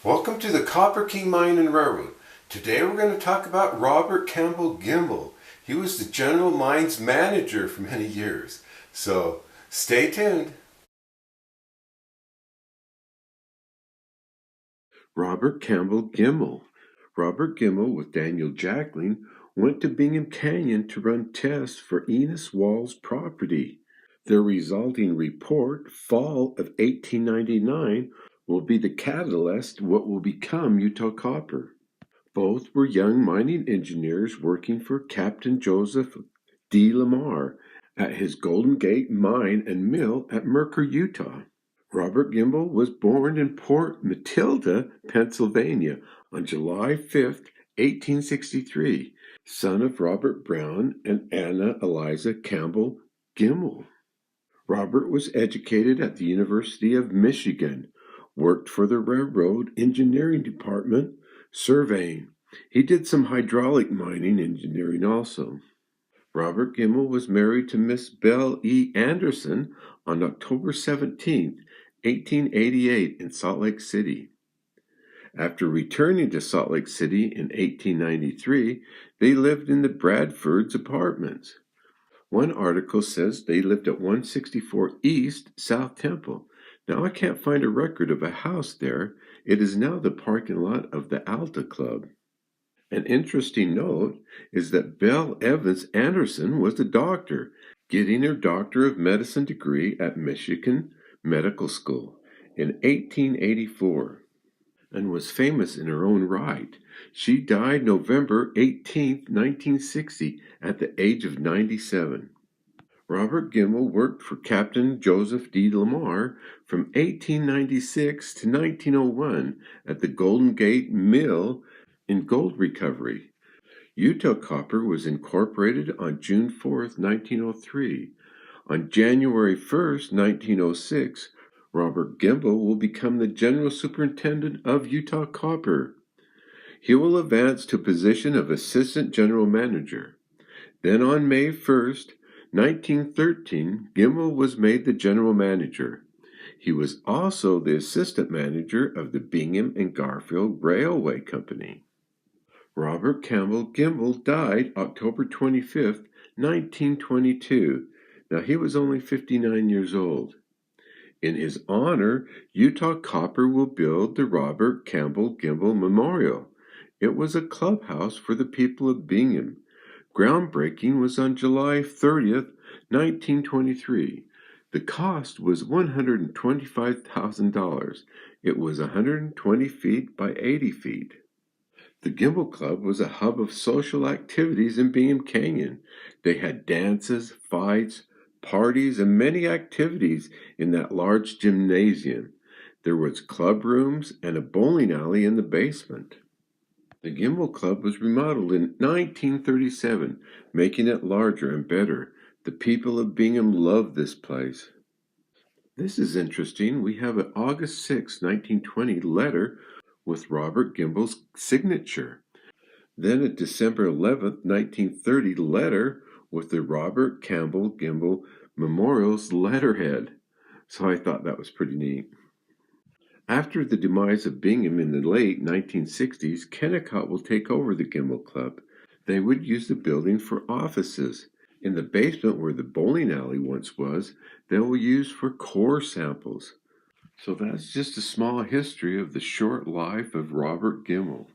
Welcome to the Copper King Mine and Railroad. Today we're going to talk about Robert Campbell Gemmell. He was the General Mines Manager for many years. So stay tuned. Robert Campbell Gemmell. Robert Gemmell with Daniel Jackling went to Bingham Canyon to run tests for Enos Wall's property. Their resulting report, fall of 1899, will be the catalyst to what will become Utah Copper. Both were young mining engineers working for Captain Joseph D. Lamar at his Golden Gate mine and mill at Mercur, Utah. Robert Gemmell was born in Port Matilda, Pennsylvania on July 5, 1863, son of Robert Brown and Anna Eliza Campbell Gemmell. Robert was educated at the University of Michigan, worked for the railroad engineering department, surveying. He did some hydraulic mining engineering also. Robert Gemmell was married to Miss Belle E. Anderson on October 17, 1888 in Salt Lake City. After returning to Salt Lake City in 1893, they lived in the Bradford's apartments. One article says they lived at 164 East South Temple. Now I can't find a record of a house there. It is now the parking lot of the Alta Club. An interesting note is that Belle Evans Anderson was a doctor, getting her Doctor of Medicine degree at Michigan Medical School in 1884, and was famous in her own right. She died November 18, 1960, at the age of 97. Robert Gemmell worked for Captain Joseph D. Lamar from 1896 to 1901 at the Golden Gate Mill in gold recovery. Utah Copper was incorporated on June 4, 1903. On January 1, 1906, Robert Gemmell will become the General Superintendent of Utah Copper. He will advance to position of Assistant General Manager. Then on May 1, 1913, Gemmell was made the General Manager. He was also the Assistant Manager of the Bingham and Garfield Railway Company. Robert Campbell Gemmell died October 25, 1922. Now he was only 59 years old. In his honor, Utah Copper will build the Robert Campbell Gemmell Memorial. It was a clubhouse for the people of Bingham. Groundbreaking was on July 30th, 1923. The cost was $125,000. It was 120 feet by 80 feet. The Gemmell Club was a hub of social activities in Bingham Canyon. They had dances, fights, parties, and many activities in that large gymnasium. There was club rooms and a bowling alley in the basement. The Gemmell Club was remodeled in 1937, making it larger and better. The people of Bingham loved this place. This is interesting. We have an August 6, 1920 letter with Robert Gemmell's signature. Then a December 11, 1930 letter with the Robert Campbell Gemmell Memorial's letterhead. So I thought that was pretty neat. After the demise of Bingham in the late 1960s, Kennecott will take over the Gemmell Club. They would use the building for offices. In the basement where the bowling alley once was, they will use for core samples. So that's just a small history of the short life of Robert Gemmell.